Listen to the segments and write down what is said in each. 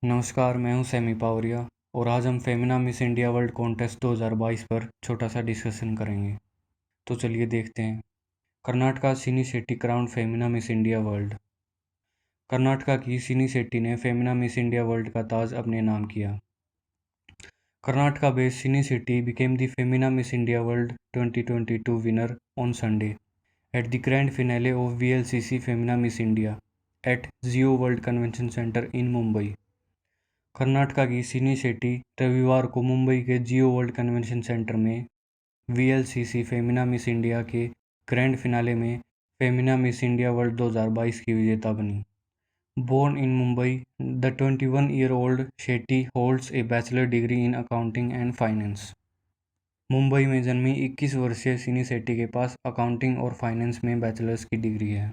नमस्कार, मैं हूं सैमी पावरिया और आज हम Femina Miss India world contest 2022 पर छोटा सा डिस्कशन करेंगे। तो चलिए देखते हैं। कर्नाटका सिनी Shetty crown Femina Miss India world. Karnataka की सिनी शेट्टी ने फेमिना मिस इंडिया वर्ल्ड का ताज अपने नाम किया। कर्नाटका बेस्ड सिनी Shetty became the Femina Miss India world 2022 winner on Sunday at the grand finale of VLCC Femina Miss India at Zio World Convention Center in Mumbai. Karnataka की सिनी शेट्टी रविवार को मुंबई के जियो वर्ल्ड कन्वेंशन सेंटर में VLCC फेमिना मिस इंडिया के ग्रैंड फिनाले में Femina Miss India world 2022 की विजेता बनी। Born in Mumbai, the 21-year-old Shetty holds a bachelor degree in accounting and finance. Mumbai में जन्मी 21 वर्षीय सिनी शेट्टी के पास अकाउंटिंग और फाइनेंस में बैचलर्स की डिग्री है।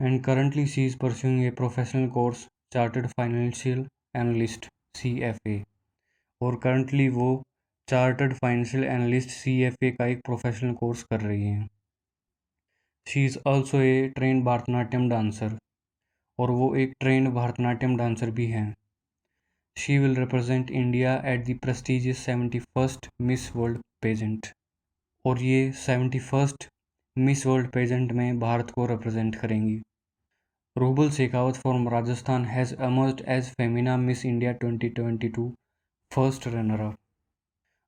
And currently she is pursuing a professional course chartered financial analyst CFA, और करंटली वो चार्टर्ड फाइनेंशियल एनालिस्ट CFA का एक प्रोफेशनल कोर्स कर रही हैं। She is also a trained Bharatanatyam dancer, और वो एक ट्रेंड भरतनाट्यम डांसर भी हैं। She will represent India at the prestigious 71st miss world pageant, और ये 71st मिस वर्ल्ड पेजेंट में भारत को रिप्रेजेंट करेंगी। Rubal Shekhawat from Rajasthan has emerged as Femina Miss India 2022 first runner up.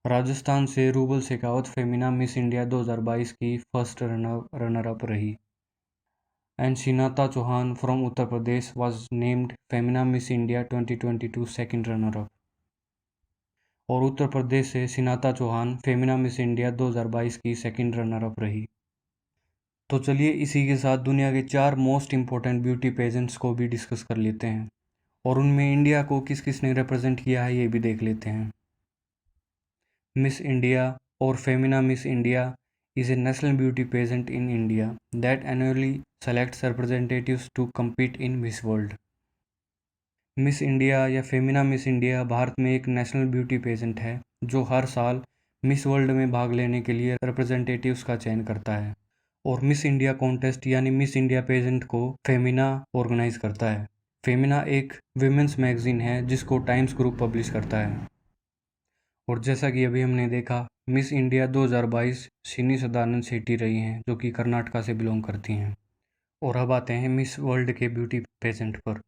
Rajasthan से रूबल शेखावत फेमिना मिस इंडिया 2022 की फर्स्ट रनर अप रही। And Shinata Chauhan from Uttar Pradesh was named Femina Miss India 2022 second runner up, और उत्तर प्रदेश से शिनाता चौहान फेमिना मिस इंडिया 2022 की सेकंड रनर अप रही। तो चलिए इसी के साथ दुनिया के 4 मोस्ट इम्पोर्टेंट ब्यूटी पेजेंट्स को भी डिस्कस कर लेते हैं, और उनमें इंडिया को किस किस ने रिप्रेजेंट किया है ये भी देख लेते हैं। मिस इंडिया और Femina Miss India is a national beauty pageant in India that annually selects representatives to compete in Miss World. Miss India या फेमिना मिस इंडिया भारत में एक नेशनल ब्यूटी पेजेंट है जो हर साल मिस वर्ल्ड में भाग लेने के लिए रिप्रेजेंटेटिव्स का चयन करता है, और मिस इंडिया कॉन्टेस्ट यानी मिस इंडिया पेजेंट को फेमिना ऑर्गेनाइज करता है। फेमिना एक विमेंस मैगजीन है जिसको टाइम्स ग्रुप पब्लिश करता है। और जैसा कि अभी हमने देखा, मिस इंडिया 2022 सिनी सदानंद शेट्टी रही हैं जो कि कर्नाटका से बिलोंग करती हैं। और अब आते हैं मिस वर्ल्ड के ब्यूटी पेजेंट पर।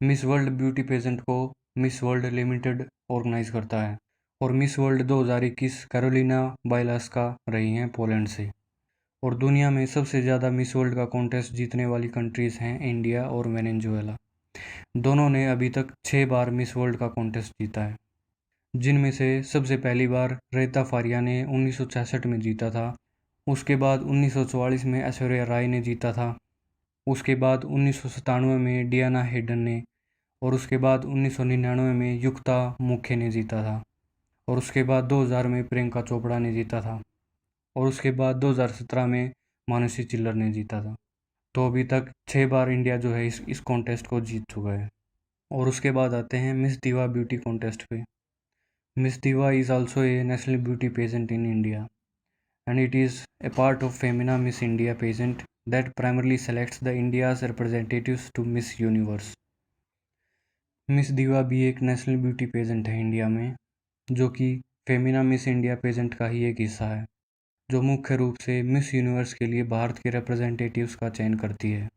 मिस वर्ल्ड ब्यूटी पेजेंट को मिस वर्ल्ड लिमिटेड ऑर्गेनाइज करता है, और मिस वर्ल्ड 2021 कैरोलिना बाइलास्का रही हैं पोलैंड से। और दुनिया में सबसे ज़्यादा मिस वर्ल्ड का कॉन्टेस्ट जीतने वाली कंट्रीज़ हैं इंडिया और वेनेजुएला। दोनों ने अभी तक 6 बार मिस वर्ल्ड का कॉन्टेस्ट जीता है, जिनमें से सबसे पहली बार रेता फारिया ने 1966 में जीता था। उसके बाद 1944 में ऐश्वर्या राय ने जीता था। उसके बाद 1997 में डियाना हेडन ने, और उसके बाद 1999 में युक्ता मुखे ने जीता था, और उसके बाद 2000 में प्रियंका चोपड़ा ने जीता था, और उसके बाद 2017 में मानुषी चिल्लर ने जीता था। तो अभी तक 6 बार इंडिया जो है इस कॉन्टेस्ट को जीत चुका है। और उसके बाद आते हैं मिस दीवा ब्यूटी कॉन्टेस्ट पे। Miss Diva is also a national beauty pageant in India, and it is a part of Femina Miss India pageant that primarily selects the India's representatives to Miss Universe. Miss दीवा भी एक national beauty pageant है India में, जो कि Femina Miss India pageant का ही एक हिस्सा है, जो मुख्य रूप से मिस यूनिवर्स के लिए भारत के रिप्रेजेंटेटिव्स का चयन करती है।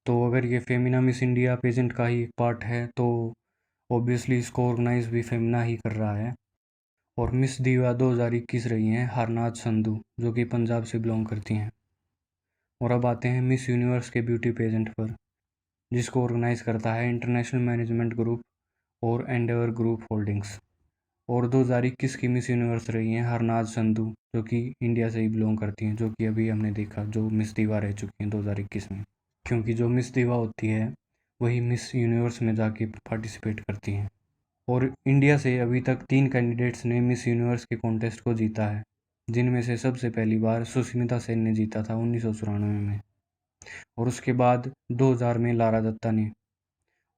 तो अगर ये फेमिना मिस इंडिया पेजेंट का ही एक पार्ट है तो ऑब्वियसली इसको ऑर्गेनाइज भी फेमिना ही कर रहा है। और मिस दीवा 2021 रही हैं हरनाज संधू, जो कि पंजाब से बिलोंग करती हैं। और अब आते हैं मिस यूनिवर्स के ब्यूटी पेजेंट पर, जिसको ऑर्गेनाइज करता है इंटरनेशनल मैनेजमेंट ग्रुप और एंडेवर ग्रुप होल्डिंग्स। और 2021 की मिस यूनिवर्स रही हैं हरनाज संधू, जो कि इंडिया से ही बिलोंग करती हैं, जो कि अभी हमने देखा जो मिस दीवा रह चुकी हैं 2021 में, क्योंकि जो मिस दीवा होती है वही मिस यूनिवर्स में जाके पार्टिसिपेट करती हैं। और इंडिया से अभी तक 3 कैंडिडेट्स ने मिस यूनिवर्स के कॉन्टेस्ट को जीता है, जिनमें से सबसे पहली बार सुष्मिता सेन ने जीता था 1994 में, और उसके बाद 2000 में लारा दत्ता ने,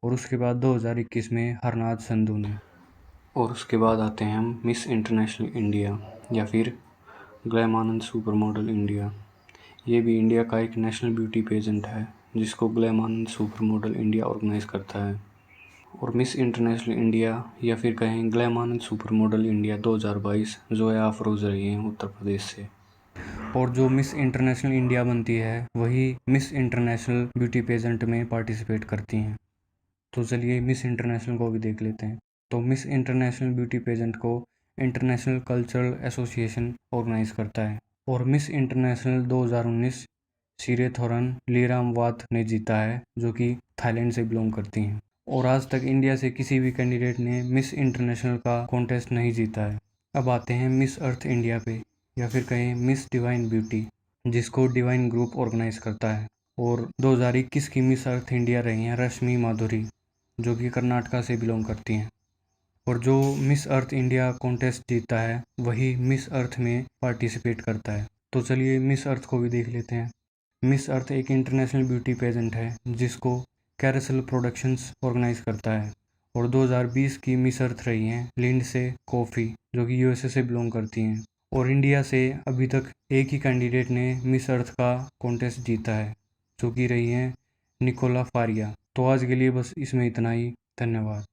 और उसके बाद 2021 में हरनाज संधू ने। और उसके बाद आते हैं हम मिस इंटरनेशनल इंडिया या फिर glam Anand super model India. ये भी इंडिया का एक नेशनल ब्यूटी पेजेंट है जिसको glam Anand super model India organise करता है। और मिस इंटरनेशनल इंडिया या फिर कहें Glamanand super model India 2022 Zoya Afroz रही हैं उत्तर प्रदेश से। और जो मिस इंटरनेशनल इंडिया बनती है वही मिस इंटरनेशनल ब्यूटी पेजेंट में पार्टिसिपेट करती हैं। तो चलिए मिस इंटरनेशनल को भी देख लेते हैं। तो मिस इंटरनेशनल ब्यूटी पेजेंट को इंटरनेशनल कल्चरल एसोसिएशन ऑर्गेनाइज करता है। और मिस इंटरनेशनल 2019 सिरेथोरन लीरामवात ने जीता है, जो कि थाईलैंड से बिलोंग करती हैं। और आज तक इंडिया से किसी भी कैंडिडेट ने मिस इंटरनेशनल का कॉन्टेस्ट नहीं जीता है। अब आते हैं मिस अर्थ इंडिया पे, या फिर कहें मिस डिवाइन ब्यूटी, जिसको डिवाइन ग्रुप ऑर्गेनाइज करता है। और 2021 की मिस अर्थ इंडिया रही हैं रश्मि माधुरी, जो कि कर्नाटका से बिलोंग करती हैं। और जो मिस अर्थ इंडिया कॉन्टेस्ट जीतता है वही मिस अर्थ में पार्टिसिपेट करता है। तो चलिए मिस अर्थ को भी देख लेते हैं। मिस अर्थ एक इंटरनेशनल ब्यूटी पेजेंट है जिसको कैरसल प्रोडक्शंस ऑर्गेनाइज करता है। और 2020 की मिस अर्थ रही हैं लिंडसे कॉफ़ी, जो कि यूएसए से बिलोंग करती हैं। और इंडिया से अभी तक एक ही कैंडिडेट ने मिस अर्थ का कॉन्टेस्ट जीता है, जो कि रही हैं निकोला फारिया। तो आज के लिए बस इसमें इतना ही। धन्यवाद।